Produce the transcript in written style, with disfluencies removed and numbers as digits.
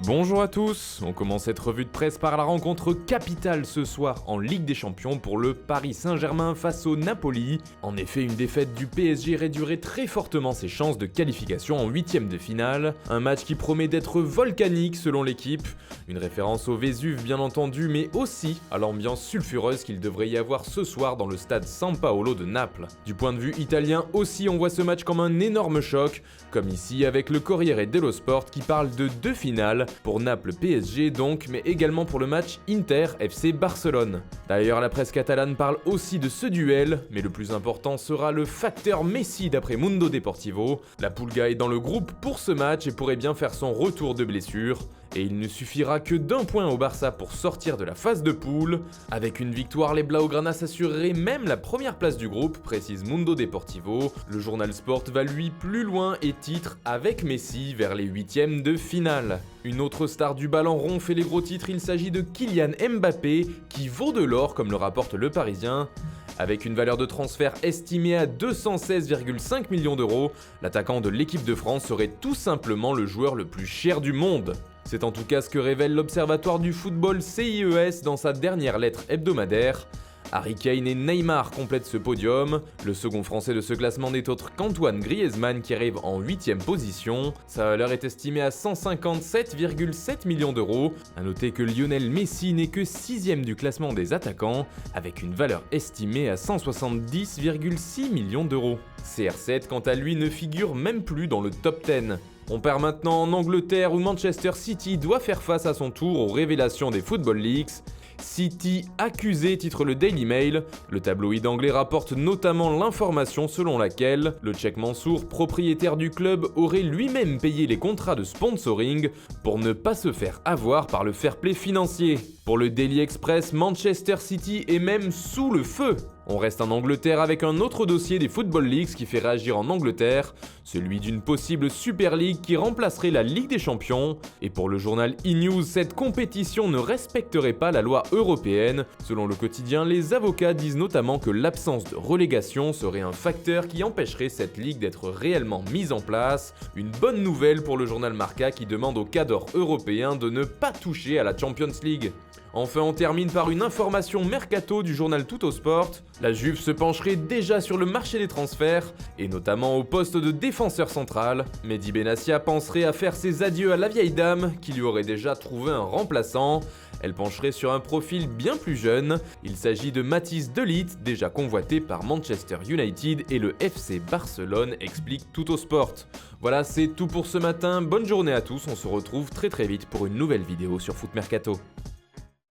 Bonjour à tous, on commence cette revue de presse par la rencontre capitale ce soir en Ligue des Champions pour le Paris Saint-Germain face au Napoli. En effet, une défaite du PSG réduirait très fortement ses chances de qualification en huitième de finale. Un match qui promet d'être volcanique selon l'équipe. Une référence au Vésuve bien entendu, mais aussi à l'ambiance sulfureuse qu'il devrait y avoir ce soir dans le stade San Paolo de Naples. Du point de vue italien aussi, on voit ce match comme un énorme choc, comme ici avec le Corriere dello Sport qui parle de deux finales, pour Naples PSG donc, mais également pour le match Inter FC Barcelone. D'ailleurs, la presse catalane parle aussi de ce duel, mais le plus important sera le facteur Messi d'après Mundo Deportivo. La Pulga est dans le groupe pour ce match et pourrait bien faire son retour de blessure. Et il ne suffira que d'un point au Barça pour sortir de la phase de poule. Avec une victoire, les Blaugrana s'assureraient même la première place du groupe, précise Mundo Deportivo. Le journal Sport va lui plus loin et titre avec Messi vers les huitièmes de finale. Une autre star du ballon rond fait les gros titres, il s'agit de Kylian Mbappé, qui vaut de l'or comme le rapporte Le Parisien. Avec une valeur de transfert estimée à 216,5 millions d'euros, l'attaquant de l'équipe de France serait tout simplement le joueur le plus cher du monde. C'est en tout cas ce que révèle l'Observatoire du football CIES dans sa dernière lettre hebdomadaire. Harry Kane et Neymar complètent ce podium. Le second français de ce classement n'est autre qu'Antoine Griezmann qui arrive en 8ème position. Sa valeur est estimée à 157,7 millions d'euros. A noter que Lionel Messi n'est que 6ème du classement des attaquants, avec une valeur estimée à 170,6 millions d'euros. CR7 quant à lui ne figure même plus dans le top 10. On part maintenant en Angleterre où Manchester City doit faire face à son tour aux révélations des Football Leaks. City accusé, titre le Daily Mail. Le tabloïd anglais rapporte notamment l'information selon laquelle le Tchèque Mansour, propriétaire du club, aurait lui-même payé les contrats de sponsoring pour ne pas se faire avoir par le fair play financier. Pour le Daily Express, Manchester City est même sous le feu. On reste en Angleterre avec un autre dossier des Football Leagues qui fait réagir en Angleterre, celui d'une possible Super League qui remplacerait la Ligue des Champions. Et pour le journal E-News, cette compétition ne respecterait pas la loi européenne. Selon le quotidien, les avocats disent notamment que l'absence de relégation serait un facteur qui empêcherait cette ligue d'être réellement mise en place. Une bonne nouvelle pour le journal Marca qui demande aux cadors européens de ne pas toucher à la Champions League. Enfin, on termine par une information mercato du journal Tuttosport. La Juve se pencherait déjà sur le marché des transferts, et notamment au poste de défenseur central. Mehdi Benassia penserait à faire ses adieux à la vieille dame, qui lui aurait déjà trouvé un remplaçant. Elle pencherait sur un profil bien plus jeune. Il s'agit de Matthijs de Ligt, déjà convoité par Manchester United et le FC Barcelone, explique Tuttosport. Voilà, c'est tout pour ce matin. Bonne journée à tous, on se retrouve très vite pour une nouvelle vidéo sur Foot Mercato.